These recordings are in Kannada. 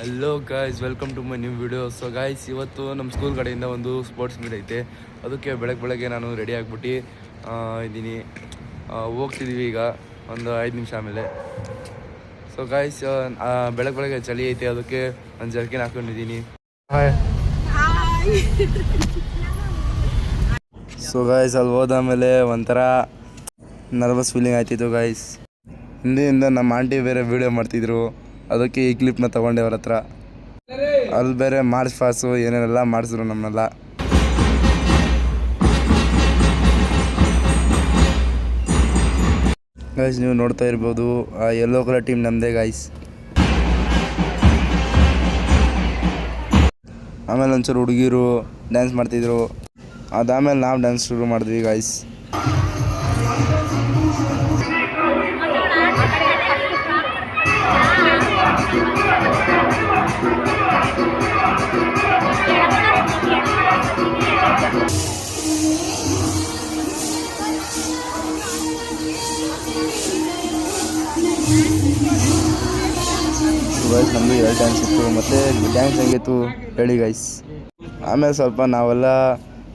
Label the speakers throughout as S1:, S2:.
S1: Hello guys, welcome to my new video. So guys, ಇವತ್ತು ನಮ್ಮ ಸ್ಕೂಲ್ ಕಡೆಯಿಂದ ಒಂದು ಸ್ಪೋರ್ಟ್ಸ್ ಮೀಟ್ ಐತೆ. ಅದಕ್ಕೆ ಬೆಳಗ್ಗೆ ನಾನು ರೆಡಿ ಆಗಿಬಿಟ್ಟು ಇದ್ದೀನಿ. ಹೋಗ್ತಿದ್ದೀವಿ ಈಗ ಒಂದು 5 ನಿಮಿಷ ಆಮೇಲೆ. ಸೊ ಗಾಯ್ಸ್, ಬೆಳಗ್ಗೆ ಚಳಿ ಐತೆ, ಅದಕ್ಕೆ ಒಂದು ಜರ್ಕಿನ್ ಹಾಕೊಂಡಿದ್ದೀನಿ. ಸೊ ಗಾಯ್ಸ್, ಅಲ್ಲಿ ಹೋದಾಮೇಲೆ ಒಂಥರ ನರ್ವಸ್ ಫೀಲಿಂಗ್ ಆಯ್ತಿತ್ತು ಗಾಯ್ಸ್. ಹಿಂದೆಯಿಂದ ನಮ್ಮ ಆಂಟಿ ಬೇರೆ ವೀಡಿಯೋ ಮಾಡ್ತಿದ್ರು, ಅದಕ್ಕೆ ಈ ಕ್ಲಿಪ್ನ ತೊಗೊಂಡೆ ಅವ್ರ ಹತ್ರ. ಅಲ್ಲಿ ಬೇರೆ ಮಾರ್ಚ್ ಪಾಸು ಏನೇನೆಲ್ಲ ಮಾಡಿಸಿದ್ರು ನಮ್ಮನ್ನೆಲ್ಲ. ಗಾಯ್ಸ್, ನೀವು ನೋಡ್ತಾ ಇರ್ಬೋದು, ಆ ಯೆಲ್ಲೋ ಕಲರ್ ಟೀಮ್ ನಮ್ಮದೇ ಗಾಯ್ಸ್. ಆಮೇಲೆ ಒಂಚೂರು ಹುಡುಗಿರು ಡ್ಯಾನ್ಸ್ ಮಾಡ್ತಿದ್ರು. ಅದಾದಮೇಲೆ ನಾವು ಡ್ಯಾನ್ಸ್ ಶುರು ಮಾಡಿದ್ವಿ ಗಾಯ್ಸ್. ಗಾಯ್ಸ್, ನಮ್ಮದು 2 ಡ್ಯಾನ್ಸ್ ಇತ್ತು. ಮತ್ತು ಡ್ಯಾನ್ಸ್ ಹೆಂಗಿತ್ತು ಹೇಳಿ ಗಾಯ್ಸ್. ಆಮೇಲೆ ಸ್ವಲ್ಪ ನಾವೆಲ್ಲ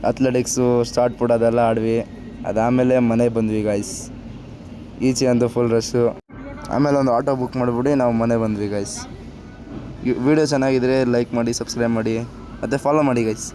S1: ಅಥ್ಲೆಟಿಕ್ಸು, ಶಾರ್ಟ್ ಪುಟ್ ಅದೆಲ್ಲ ಆಡ್ವಿ. ಅದಾದಮೇಲೆ ಮನೆಗೆ ಬಂದ್ವಿ ಗಾಯ್ಸ್. ಈಚೆ ಅಂತೂ ಫುಲ್ ರಶ್ಶು. ಆಮೇಲೆ ಒಂದು ಆಟೋ ಬುಕ್ ಮಾಡಿಬಿಟ್ಟು ನಾವು ಮನೆಗೆ ಬಂದ್ವಿ ಗಾಯ್ಸ್. ವಿಡಿಯೋ ಚೆನ್ನಾಗಿದ್ರೆ ಲೈಕ್ ಮಾಡಿ, ಸಬ್ಸ್ಕ್ರೈಬ್ ಮಾಡಿ, ಮತ್ತು ಫಾಲೋ ಮಾಡಿ ಗಾಯ್ಸ್.